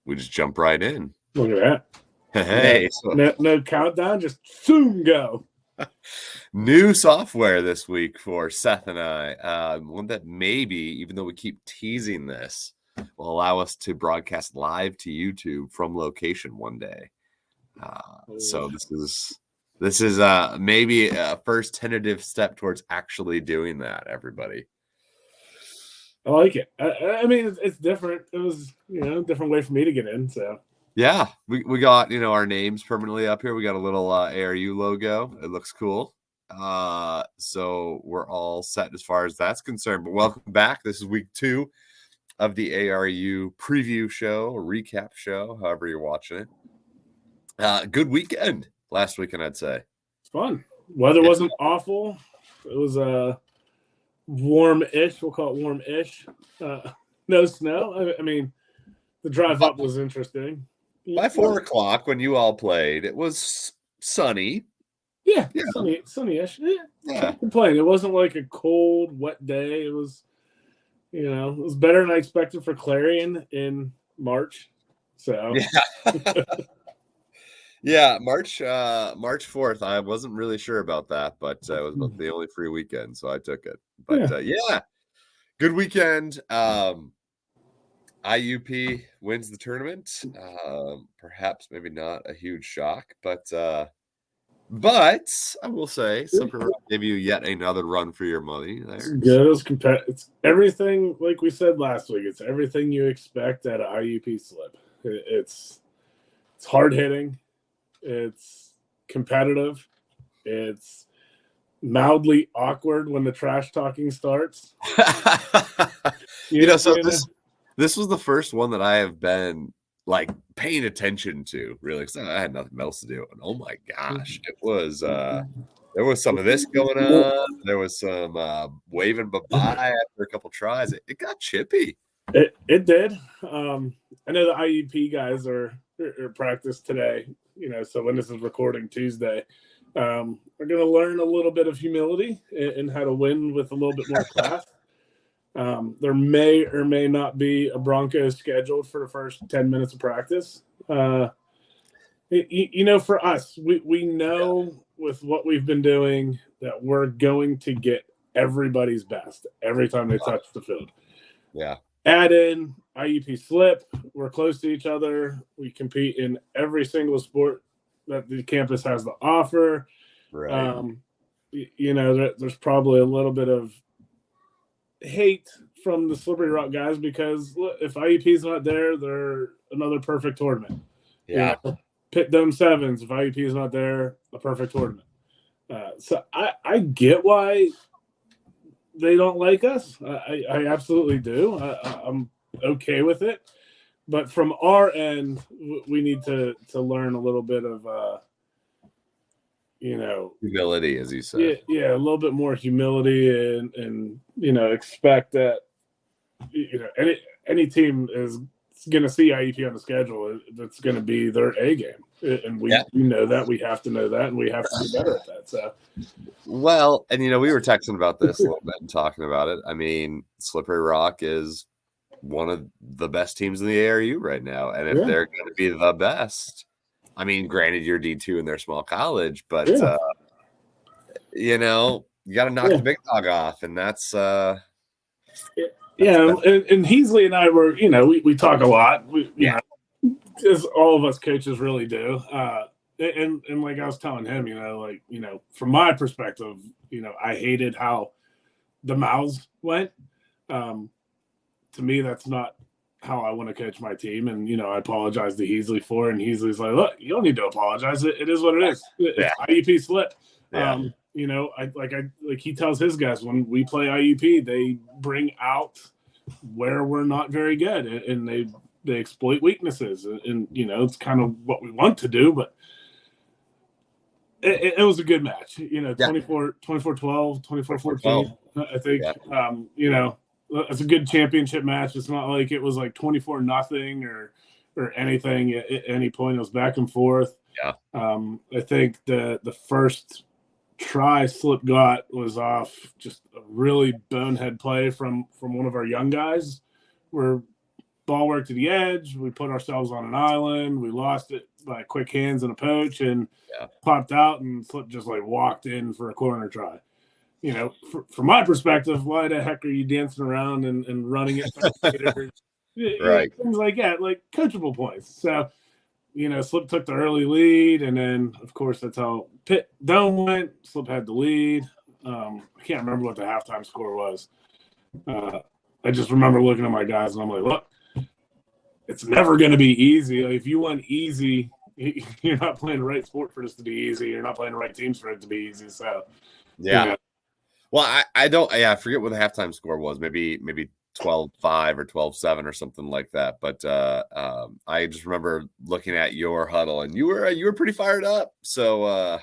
we just jump right in. Look at that. Hey, no countdown, just soon go. New software this week for Seth and I. One that maybe, even though we keep teasing this, will allow us to broadcast live to YouTube from location one day. So this is maybe a first tentative step towards actually doing that, everybody. I like it. I mean, it's different. It was, a different way for me to get in. So yeah, we got, our names permanently up here. We got a little ARU logo. It looks cool. So we're all set as far as that's concerned. But welcome back. This is week 2 of the ARU preview show or recap show, however you're watching it. Good weekend last weekend, I'd say. It's fun. Weather wasn't awful. It was warm-ish. We'll call it warm-ish. No snow. I mean, the drive up was interesting. By 4 o'clock when you all played, it was sunny. Yeah. Sunny-ish. Yeah. Can't complain. It wasn't like a cold, wet day. It was, it was better than I expected for Clarion in March. So yeah, March 4th. I wasn't really sure about that, but it was the only free weekend, so I took it. But yeah, good weekend. IUP wins the tournament. Perhaps maybe not a huge shock, but I will say Slippery Rock gave you yet another run for your money there. It's good. It's everything like we said last week. It's everything you expect at an IUP slip. It's hard hitting. It's competitive. It's mildly awkward when the trash talking starts. This was the first one that I have been like paying attention to, really, because I had nothing else to do. And oh my gosh, it was there was some of this going on. There was some waving bye-bye after a couple tries. It got chippy. It did. I know the IUP guys are practice today. So when this is recording Tuesday, we're going to learn a little bit of humility and how to win with a little bit more class. There may or may not be a Broncos scheduled for the first 10 minutes of practice. For us, we know with what we've been doing that we're going to get everybody's best every time they touch the field. Yeah. Add in IUP slip. We're close to each other. We compete in every single sport that the campus has to offer. Right. There's probably a little bit of hate from the Slippery Rock guys because if IUP is not there, they're another perfect tournament. Yeah. Pit Dome Sevens. If IUP is not there, a perfect tournament. So I get why they don't like us. I absolutely do. I'm okay with it. But from our end, we need to learn a little bit of humility, as you said. Yeah, a little bit more humility and expect that any team is going to see IUP on the schedule. That's going to be their A game, and we know that. We have to know that, and we have to be better at that. So, well, and we were texting about this a little bit and talking about it. I mean, Slippery Rock is one of the best teams in the ARU right now, and if they're going to be the best. I mean, granted, you're D2 in their small college, but you got to knock the big dog off, and that's and Heasley and I were, we talk a lot, as all of us coaches really do, and like I was telling him, from my perspective, I hated how the mouths went. To me, that's not how I want to coach my team, and I apologize to Heasley for it, and Heasley's like, look, you don't need to apologize. It is what it is. It's IUP slip. Like he tells his guys when we play IUP, they bring out where we're not very good, and they exploit weaknesses, and it's kind of what we want to do, but it was a good match. 24-12, 24-14. I think it's a good championship match. It's not like it was like 24-0 or anything at any point. It was back and forth. Yeah. I think the first try Slip got was off just a really bonehead play from one of our young guys where ball work to the edge. We put ourselves on an island. We lost it by quick hands and a poach and popped out, and Slip just like walked in for a corner try. You know, from my perspective, why the heck are you dancing around and running it? Right. Things like that, like coachable points. So, you know, Slip took the early lead, and then, of course, that's how Pitt Dome went. Slip had the lead. I can't remember what the halftime score was. I just remember looking at my guys, and I'm like, look, it's never going to be easy. Like, if you want easy, you're not playing the right sport for this to be easy. You're not playing the right teams for it to be easy. So, yeah. You know. Well, I don't. Yeah, I forget what the halftime score was. Maybe 12-5 or 12-7 or something like that. But I just remember looking at your huddle, and you were pretty fired up. So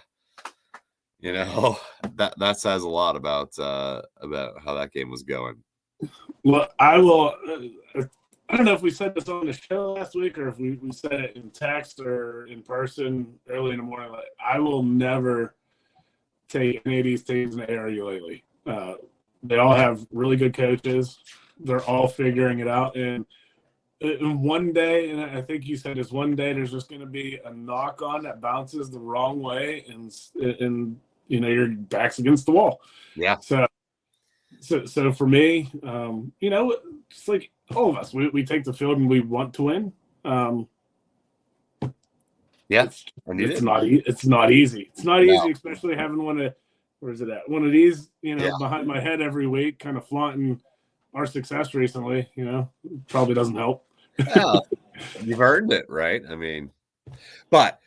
you know, that says a lot about how that game was going. Well, I will. I don't know if we said this on the show last week or if we said it in text or in person early in the morning. Like, I will never take any of these teams in the ARU lately. They all have really good coaches. They're all figuring it out. And one day, and I think you said this, one day there's just going to be a knock on that bounces the wrong way, and you know, your back's against the wall. Yeah. So for me, you know, it's like all of us, we take the field and we want to win. Yeah, it's not easy. It's not easy, especially having one of these, you know, behind my head every week, kind of flaunting our success recently. You know, probably doesn't help. Well, you've earned it, right? I mean, but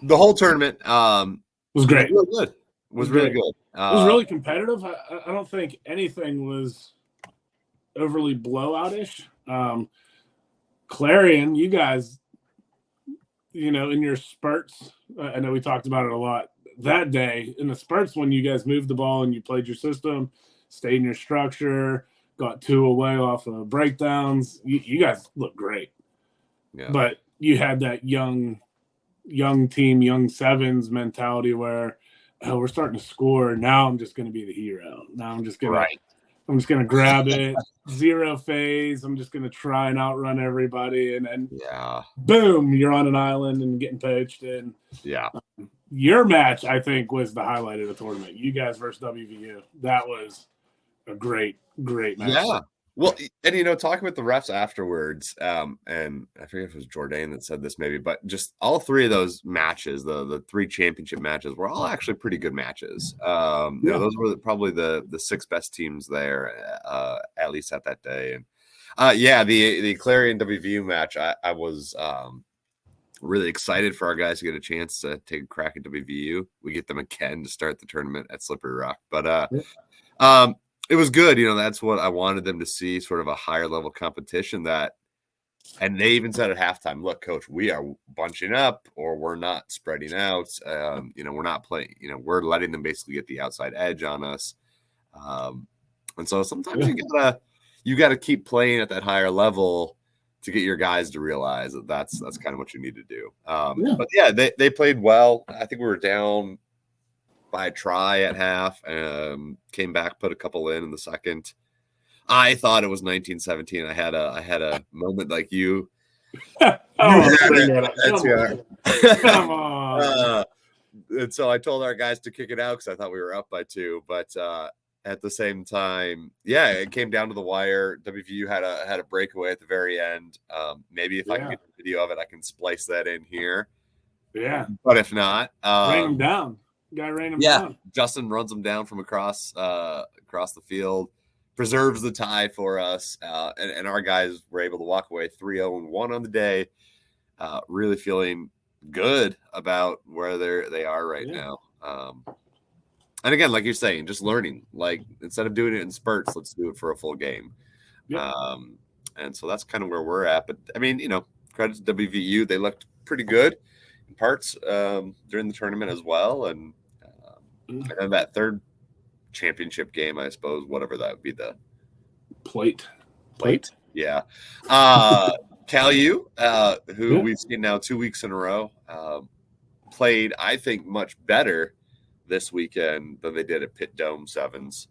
the whole tournament was great. Really good. Was really good. It was really competitive. I don't think anything was overly blowoutish. Clarion, you guys, you know, in your spurts, I know we talked about it a lot that day. In the spurts, when you guys moved the ball and you played your system, stayed in your structure, got 2 away off of breakdowns, you guys look great. Yeah. But you had that young team, young sevens mentality where, oh, we're starting to score. Now I'm just going to be the hero. Now I'm just going to grab it. 0 phase. I'm just going to try and outrun everybody. And then boom, you're on an island and getting poached. And your match, I think, was the highlight of the tournament. You guys versus WVU. That was a great match. Yeah. Well, and, you know, talking with the refs afterwards, and I forget if it was Jourdain that said this maybe, but just all 3 of those matches, the 3 championship matches, were all actually pretty good matches. You know, those were probably the 6 best teams there, at least at that day. And the Clarion WVU match, I was really excited for our guys to get a chance to take a crack at WVU. We get them again to start the tournament at Slippery Rock, but it was good. You know, that's what I wanted them to see, sort of a higher level competition and they even said at halftime, look, coach, we are bunching up or we're not spreading out. You know, we're not playing, you know, we're letting them basically get the outside edge on us. And so sometimes you gotta keep playing at that higher level to get your guys to realize that that's kind of what you need to do. But yeah, they played well. I think we were down by a try at half, came back, put a couple in the second. I thought it was 1917. I had a moment like you. Come on. And so I told our guys to kick it out because I thought we were up by 2. But at the same time, it came down to the wire. WVU had a breakaway at the very end. Maybe if I can get the video of it, I can splice that in here. Yeah. But if not, rain him down. Guy ran him down. Justin runs him down from across the field, preserves the tie for us, and our guys were able to walk away 3-0-1 on the day. Really feeling good about where they are right now. And again, like you're saying, just learning. Like, instead of doing it in spurts, let's do it for a full game. And so that's kind of where we're at. But I mean, you know, credit to WVU, they looked pretty good in parts during the tournament as well. And then that third championship game, I suppose, whatever that would be, the plate. Yeah. Cal U, who we've seen now 2 weeks in a row, played, I think, much better this weekend than they did at Pitt Dome Sevens.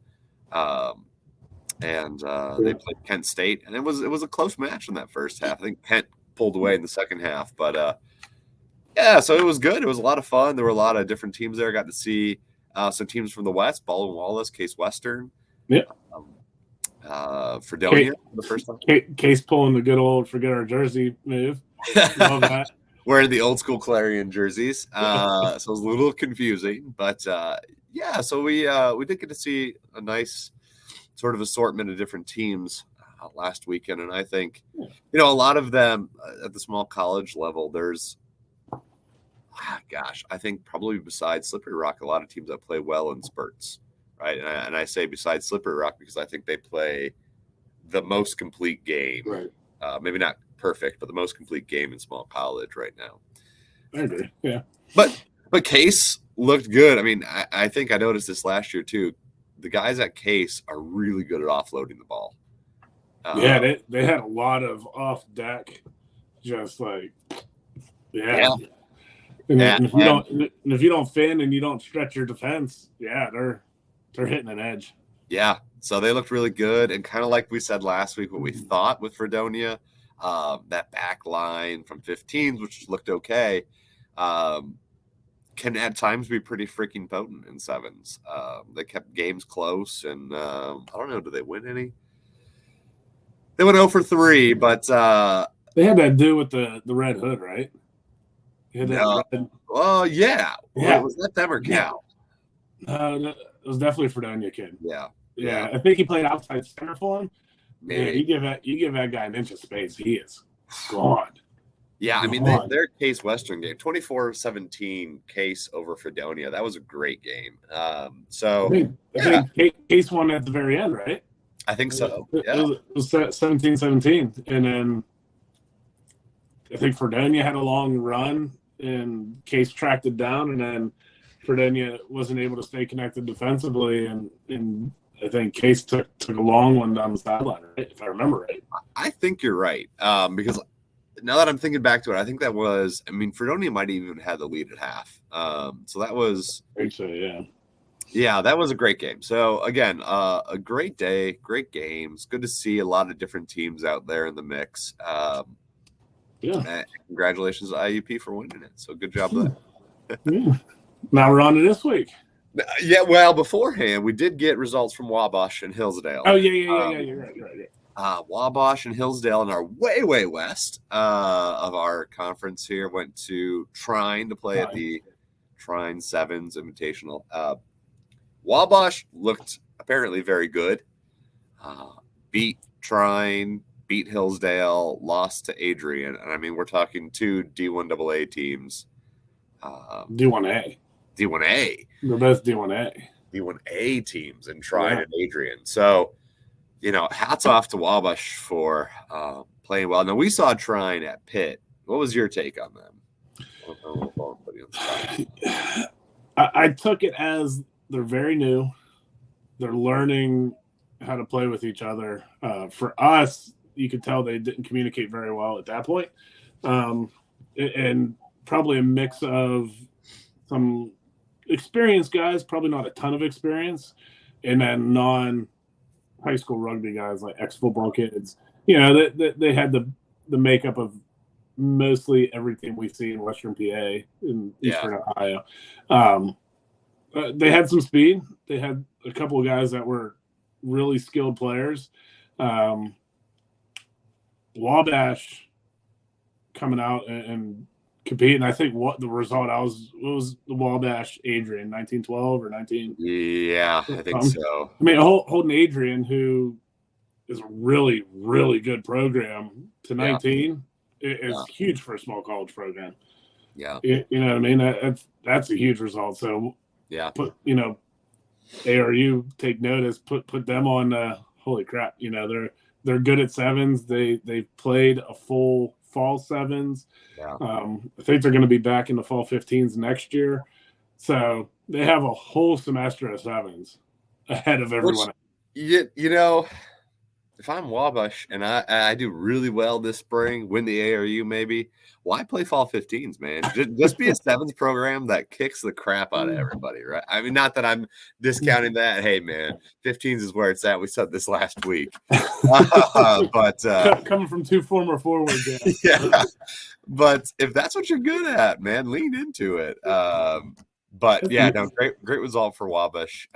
and they played Kent State, and it was a close match in that first half. I think Kent pulled away in the second half, but yeah, so it was good. It was a lot of fun. There were a lot of different teams there. I got to see some teams from the West, Baldwin Wallace, Case Western. Yeah. Fredonia for the first time. Case pulling the good old forget our jersey move. Love that. Wearing the old school Clarion jerseys. So it was a little confusing, but yeah, so we did get to see a nice sort of assortment of different teams last weekend. And I think, a lot of them at the small college level, there's, I think probably besides Slippery Rock, a lot of teams that play well in spurts, right? And I say besides Slippery Rock because I think they play the most complete game. Right. Maybe not perfect, but the most complete game in small college right now. I agree. Yeah. But Case looked good. I mean, I think I noticed this last year too. The guys at Case are really good at offloading the ball. Yeah, they had a lot of off deck, just like And if you don't fin and you don't stretch your defense, they're hitting an edge. Yeah. So they looked really good, and kind of like we said last week, what we thought with Fredonia, that back line from 15s, which looked okay, can at times be pretty freaking potent in sevens. They kept games close, and I don't know, did they win any? They went 0 for 3, but they had that dude with the red hood, right? Well, yeah. Was that them or Cal? It was definitely Fredonia kid. Yeah. I think he played outside center for him. Maybe. Man, you give that guy an inch of space, he is gone. Yeah, I mean, their Case Western game, 24-17 Case over Fredonia. That was a great game. I think Case won at the very end, right? I think so. Yeah. It was 17-17. And then I think Fredonia had a long run, and Case tracked it down, and then Fredonia wasn't able to stay connected defensively, and I think Case took a long one down the sideline, right? If I remember right. I think you're right. Because now that I'm thinking back to it, I think that was, Fredonia might have even had the lead at half. So that was. I think so, yeah. Yeah, that was a great game. So, again, a great day, great games. Good to see a lot of different teams out there in the mix. And congratulations to IUP for winning it. So, good job there. Now we're on to this week. Yeah, well, beforehand, we did get results from Wabash and Hillsdale. Oh, yeah. You're right. Wabash and Hillsdale in our way west of our conference here went to Trine to play at the Trine Sevens Invitational. Wabash looked apparently very good. Beat Trine, beat Hillsdale, lost to Adrian. And we're talking two D1AA teams. D1A. D1A. They're both D1A. D1A teams in Trine and Adrian. So, hats off to Wabash for playing well. Now, we saw Trine at Pitt. What was your take on them? I took it as they're very new. They're learning how to play with each other. For us, you could tell they didn't communicate very well at that point. And probably a mix of some experienced guys, probably not a ton of experience, and then non-high school rugby guys like ex-football kids. They had the makeup of mostly everything we see in Western PA in Eastern Ohio. They had some speed. They had a couple of guys that were really skilled players. Wabash coming out and competing. I think what the result was the Wabash Adrian 1912 or 19. Yeah, I think so. Holding Adrian, who is a really, really good program, to 19 is huge for a small college program. Yeah, you know what I mean. That's a huge result. So ARU take notice. Put them on. Holy crap! They're good at sevens. They played a full fall sevens. Yeah. I think they're going to be back in the fall 15s next year. So they have a whole semester of sevens ahead of everyone. if I'm Wabash and I do really well this spring, win the ARU maybe, why play fall 15s, man? Just be a sevens program that kicks the crap out of everybody, right? I mean, not that I'm discounting that. Hey, man, 15s is where it's at. We said this last week. But coming from two former forwards, yeah. But if that's what you're good at, man, lean into it. But yeah, no, great result for Wabash.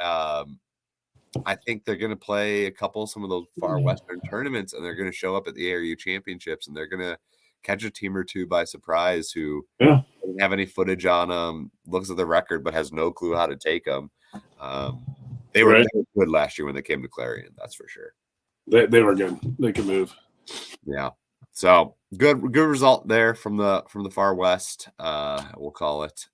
I think they're going to play some of those far western tournaments, and they're going to show up at the ARU championships, and they're going to catch a team or two by surprise who doesn't have any footage on them, looks at the record, but has no clue how to take them. They were good last year when they came to Clarion, that's for sure. They were good. They could move. Yeah. So good result there from the far west. We'll call it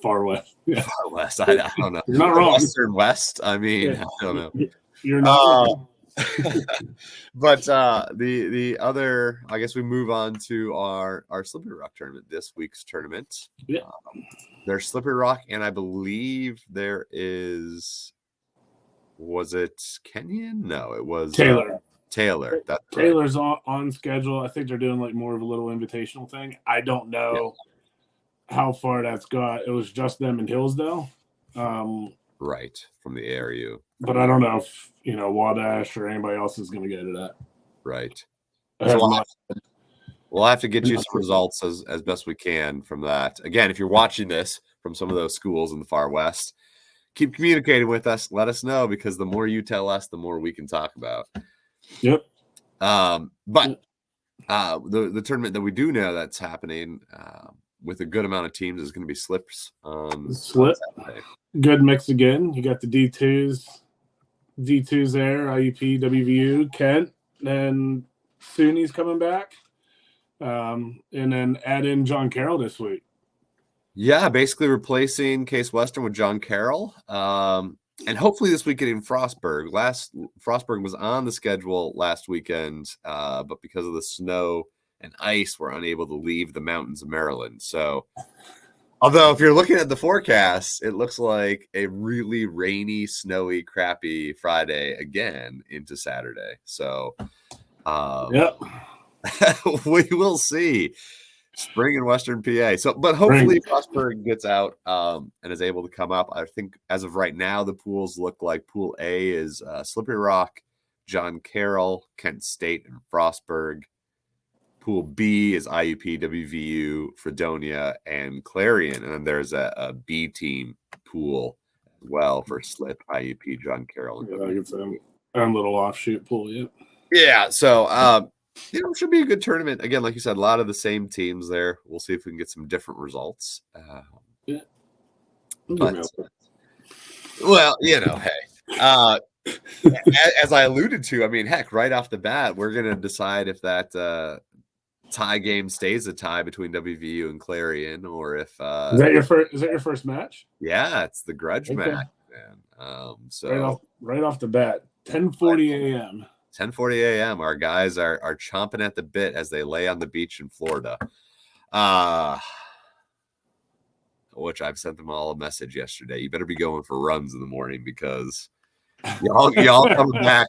far west. Yeah. Far west. I don't know. You're not wrong. Western west. I mean, I don't know. You're not wrong. But the other, I guess we move on to our Slippery Rock tournament, this week's tournament. Yeah. There's Slippery Rock, and I believe there was it Kenyon? No, it was Taylor. That's Taylor's on schedule. I think they're doing like more of a little invitational thing. I don't know how far that's got. It was just them in Hillsdale. Right, from the ARU. But I don't know if, Wabash or anybody else is going to get to that. Right. So we'll have to get you some results as best we can from that. Again, if you're watching this from some of those schools in the far west, keep communicating with us. Let us know, because the more you tell us, the more we can talk about. Yep. But the tournament that we do know that's happening with a good amount of teams is going to be Slips. Slip. Good mix again. You got the D2s there, IUP, WVU, Kent, and SUNY's coming back. And then add in John Carroll this week. Yeah, basically replacing Case Western with John Carroll. And hopefully this weekend in Frostburg. Frostburg was on the schedule last weekend, but because of the snow and ice, we're unable to leave the mountains of Maryland. So, although if you're looking at the forecast, it looks like a really rainy, snowy, crappy Friday again into Saturday. So, we will see. Spring in Western PA. So, but hopefully Frostburg gets out and is able to come up. I think as of right now, the pools look like Pool A is Slippery Rock, John Carroll, Kent State, and Frostburg. Pool B is IUP, WVU, Fredonia, and Clarion. And then there's a B team pool as well for Slip, IUP, John Carroll. And it's a little offshoot pool, Yeah, so it should be a good tournament. Again, like you said, a lot of the same teams there. We'll see if we can get some different results. But, well, hey, as I alluded to, I mean, heck, right off the bat, we're going to decide if that tie game stays a tie between WVU and Clarion, or if is that your first match? Yeah, it's the grudge match, man. So right off the bat, 10:40 a.m. 10:40 a.m. Our guys are chomping at the bit as they lay on the beach in Florida. Which I've sent them all a message yesterday. You better be going for runs in the morning, because y'all coming back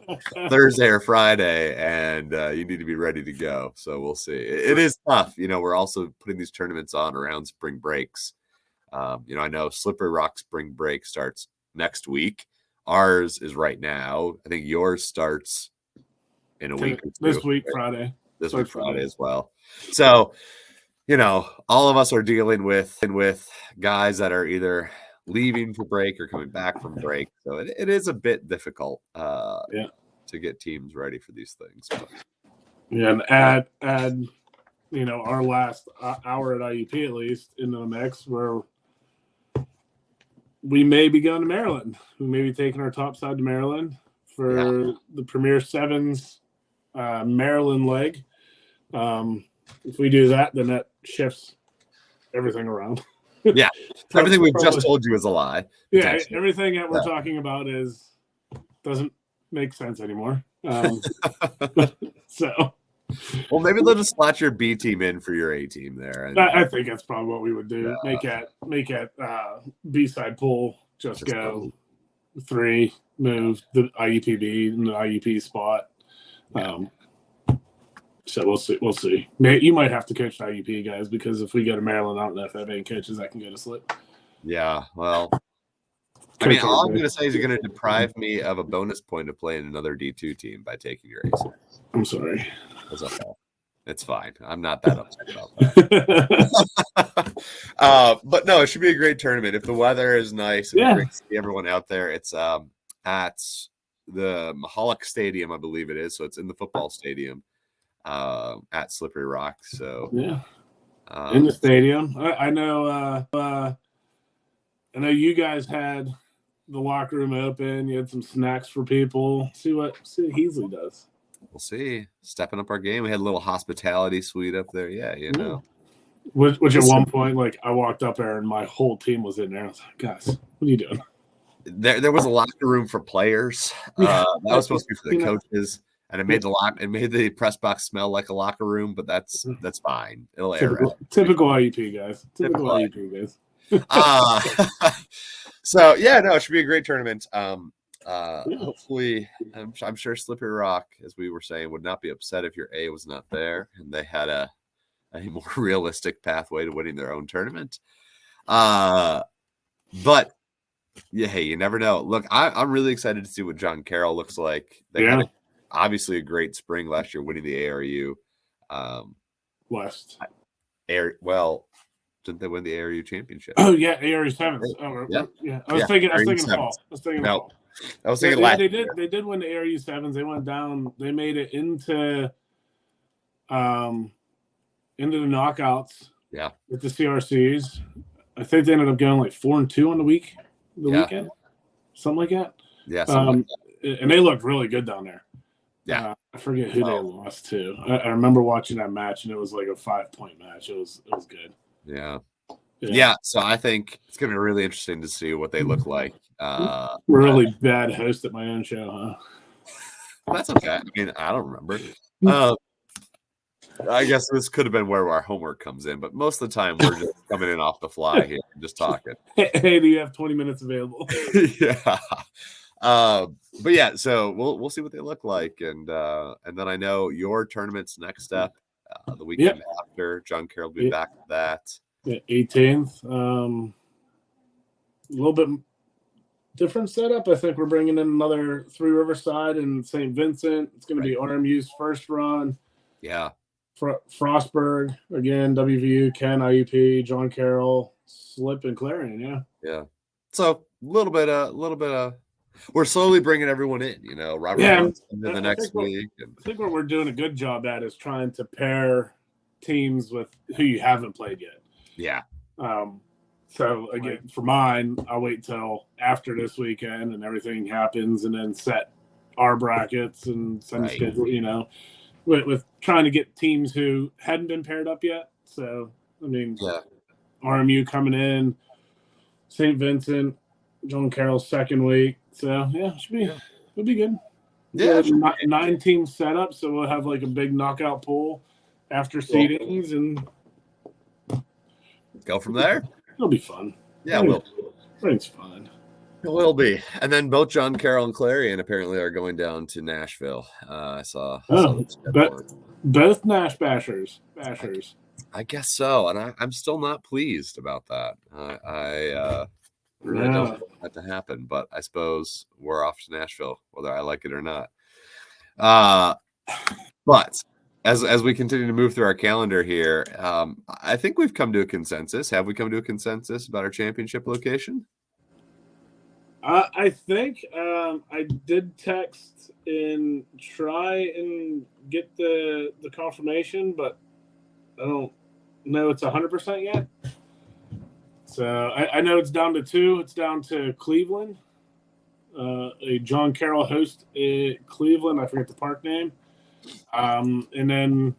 Thursday or Friday, and you need to be ready to go. So we'll see. It is tough. We're also putting these tournaments on around spring breaks. I know Slippery Rock spring break starts next week. Ours is right now. I think yours starts in a week or two. This week, Friday. This week, Friday as well. So, all of us are dealing with guys that are either leaving for break or coming back from break. So it is a bit difficult to get teams ready for these things. But. Yeah, and add our last hour at IUP at least into the mix, where we may be going to Maryland. We may be taking our top side to Maryland for the Premier Sevens Maryland leg. If we do that, then that shifts everything around. Yeah, everything we've just told you is a lie. Yeah, everything that we're talking about doesn't make sense anymore. So, well, maybe they'll just slot your B team in for your A team there. I think that's probably what we would do. Make it B side pool. Just go 3 move the IUPB in the IUP spot. So we'll see. We'll see. You might have to coach the IUP guys, because if we go to Maryland, I don't know if I have any coaches that can go to slip. Yeah, well, I mean, all I'm going to say is you're going to deprive me of a bonus point to play in another D2 team by taking your ace. I'm sorry. That's okay. It's fine. I'm not that upset about that. But no, it should be a great tournament. If the weather is nice, and great to see everyone out there. It's at the Mahalik Stadium, I believe it is. So it's in the football stadium at Slippery Rock. So in the stadium. I know. I know you guys had the locker room open. You had some snacks for people. See what Heasley does. We'll see. Stepping up our game. We had a little hospitality suite up there. Yeah, you know. Which at one point, like, I walked up there and my whole team was in there. I was like, guys, what are you doing? There was a locker room for players. That was supposed to be for the coaches, and it made the press box smell like a locker room. But that's fine. It'll air out. Typical IUP guys. Typical IUP guys. So yeah, no, it should be a great tournament. Hopefully, I'm sure Slippery Rock, as we were saying, would not be upset if your A was not there and they had a more realistic pathway to winning their own tournament. But yeah, hey, you never know. Look, I'm really excited to see what John Carroll looks like. They had obviously a great spring last year, winning the ARU West. Well, didn't they win the ARU championship? Oh yeah, ARU sevens. Oh, yeah. I was thinking fall. I was thinking last year. They did win the ARU sevens. They went down. They made it into the knockouts. Yeah. With the CRCs. I think they ended up going like 4-2 on the weekend, something like that. Yeah. And they looked really good down there. Yeah. I forget who they lost to. I remember watching that match, and it was like a 5-point match. It was good. Yeah. So I think it's going to be really interesting to see what they look like. Really bad host at my own show, huh? That's okay. I mean, I don't remember. I guess this could have been where our homework comes in, but most of the time we're just coming in off the fly here and just talking. Hey, do you have 20 minutes available? Yeah. But yeah, so we'll see what they look like, and then I know your tournament's next up the weekend after. John Carroll will be back with that. Yeah, 18th. A little bit different setup. I think we're bringing in another Three Riverside and St. Vincent. It's going to be RMU's first run. Yeah. Frostburg again, WVU, Ken, IUP, John Carroll, Slip, and Clarion. Yeah. So a little bit of. We're slowly bringing everyone in. You know, Robert. In the next week. I think what we're doing a good job at is trying to pair teams with who you haven't played yet. Yeah. So again, for mine, I'll wait till after this weekend and everything happens, and then set our brackets and send schedule. You know. With trying to get teams who hadn't been paired up yet. So, I mean, RMU coming in, St. Vincent, John Carroll's second week. So, yeah, it'll be good. Yeah. 9 teams set up, so we'll have like a big knockout pool after seedings and go from there. It'll be fun. Yeah, it will. It's fun. It will be. And then both John Carroll and Clarion apparently are going down to Nashville. I saw both Nash bashers. I guess so. And I'm still not pleased about that. I really don't want that to happen, but I suppose we're off to Nashville, whether I like it or not. But as we continue to move through our calendar here, I think we've come to a consensus. Have we come to a consensus about our championship location? I think I did text and try and get the confirmation, but I don't know it's 100% yet. So I know it's down to 2. It's down to Cleveland, a John Carroll host in Cleveland. I forget the park name. And then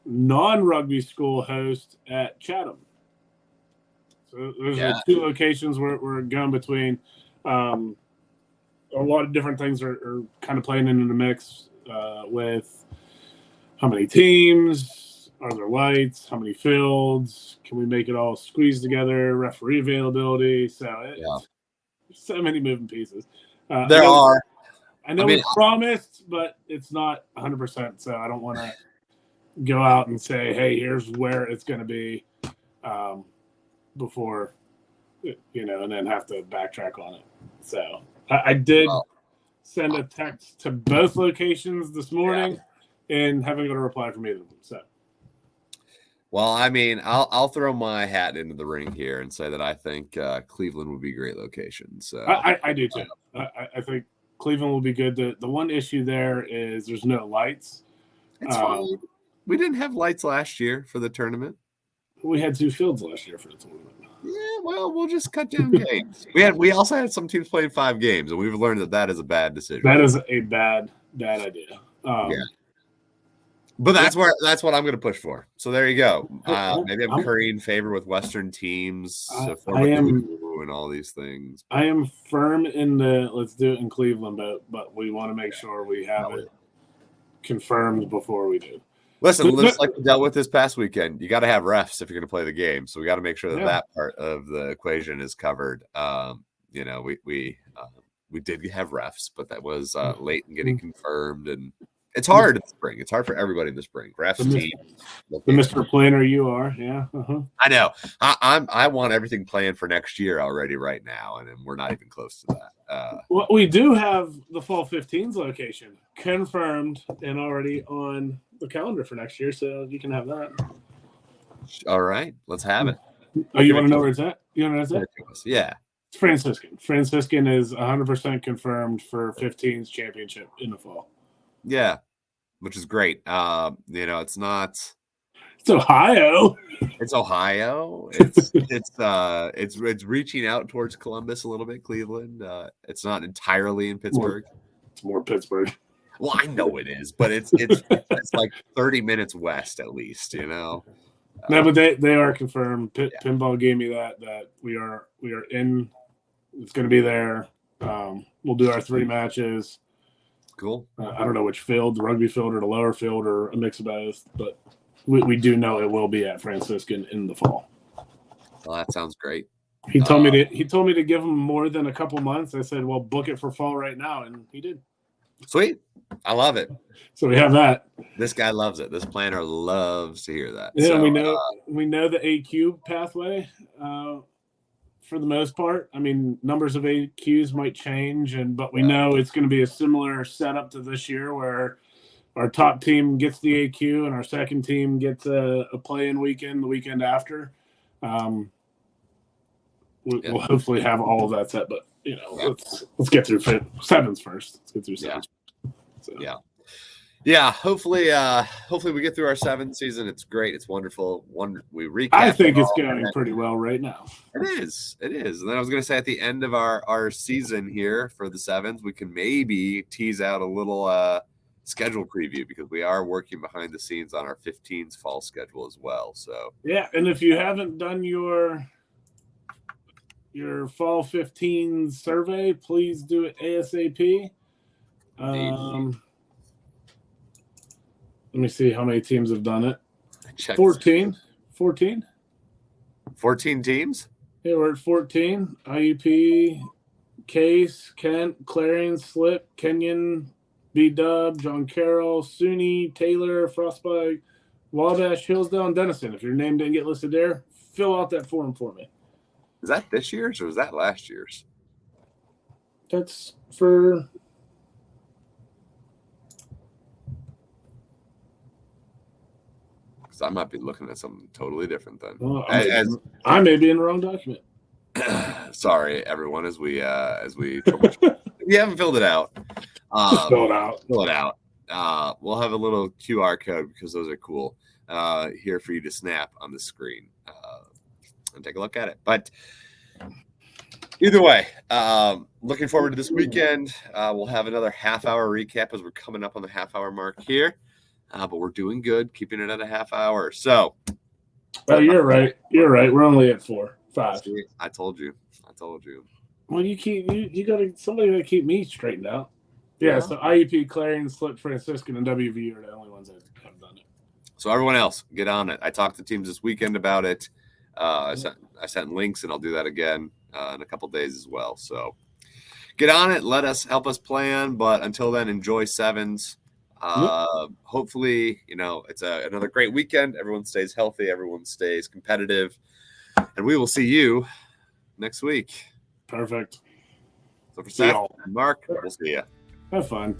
non-rugby school host at Chatham. So those are 2 locations we're going between. A lot of different things are kind of playing into the mix with how many teams, are there lights, how many fields, can we make it all squeeze together, referee availability. So so many moving pieces. There are. I know we promised, but it's not 100%. So I don't want to go out and say, "Hey, here's where it's going to be," before and then have to backtrack on it. So I did send a text to both locations this morning, and haven't got a reply from either of them. So. Well, I mean, I'll throw my hat into the ring here and say that I think Cleveland would be a great location. So I do too. I think Cleveland will be good. The one issue there is there's no lights. It's fine. We didn't have lights last year for the tournament. We had 2 fields last year for the tournament. Yeah, well, we'll just cut down games. We also had some teams playing 5 games, and we've learned that is a bad decision. That is a bad idea. Yeah. But that's what I'm going to push for. So there you go. Maybe I'm currying favor with Western teams. And all these things. I am firm in the let's do it in Cleveland, but we want to make sure we have it confirmed before we do. Listen, just like we dealt with this past weekend, you got to have refs if you're going to play the game. So we got to make sure that part of the equation is covered. We did have refs, but that was late in getting confirmed, and it's hard in the spring. It's hard for everybody in the spring. Refs, teams, the Mr. Planner you are, yeah. Uh-huh. I know. I want everything planned for next year already right now, and we're not even close to that. Well, we do have the Fall 15s location confirmed and already on the calendar for next year, so you can have that. All right, let's have it. Oh, you want to know where it's at? You want to know where it's at? Yeah. It's Franciscan. Franciscan is 100% confirmed for 15s championship in the fall. Yeah, which is great. It's not. It's Ohio. It's Ohio. It's reaching out towards Columbus a little bit. Cleveland. It's not entirely in Pittsburgh. It's more Pittsburgh. Well, I know it is, but it's like 30 minutes west at least. No, but they are confirmed. Pinball gave me that we are in. It's going to be there. We'll do our 3 matches. Cool. I don't know which field, the rugby field or the lower field or a mix of both, but we do know it will be at Franciscan in the fall. Well, that sounds great. He told me to give him more than a couple months. I said, well, book it for fall right now, and he did. Sweet. I love it. So we have that. This guy loves it. This planner loves to hear that. Yeah, so, we know the AQ pathway for the most part. I mean, numbers of AQs might change, but we know it's going to be a similar setup to this year where our top team gets the AQ and our second team gets a play-in weekend the weekend after. We'll hopefully have all of that set, but let's get through 7s first. Let's get through 7s. So. Yeah. Hopefully we get through our 7th season. It's great. It's wonderful. We recap. I think it's going pretty well right now. It is. And then I was going to say at the end of our season here for the 7s, we can maybe tease out a little schedule preview because we are working behind the scenes on our 15s fall schedule as well. So and if you haven't done your fall 15 survey, please do it ASAP. Let me see how many teams have done it. 14 teams. Yeah, we're at 14. IUP, Case, Kent, Clarion, Slip, Kenyon, B-Dub, John Carroll, SUNY, Taylor, Frostbite, Wabash, Hillsdale, and Denison. If your name didn't get listed there, fill out that form for me. Is that this year's or was that last year's? That's for... I might be looking at something totally different then. Well, I may be in the wrong document. Sorry, everyone. As we you haven't filled it out. Just fill it out. Fill it out. We'll have a little QR code because those are cool here for you to snap on the screen and take a look at it. But either way, looking forward to this weekend. We'll have another half-hour recap as we're coming up on the half-hour mark here. But we're doing good, keeping it at a half hour. So, you're right. You're right. We're only at 5. See, I told you. Well, you got somebody to keep me straightened out. Yeah. So IUP, Clarion, Slip, Franciscan, and WV are the only ones that have done it. So everyone else, get on it. I talked to teams this weekend about it. I sent links, and I'll do that again. in a couple days as well. So get on it. Help us plan. But until then, enjoy sevens. Hopefully, it's another great weekend. Everyone stays healthy. Everyone stays competitive. And we will see you next week. Perfect. So for Seth and Mark, we'll see you. Have fun.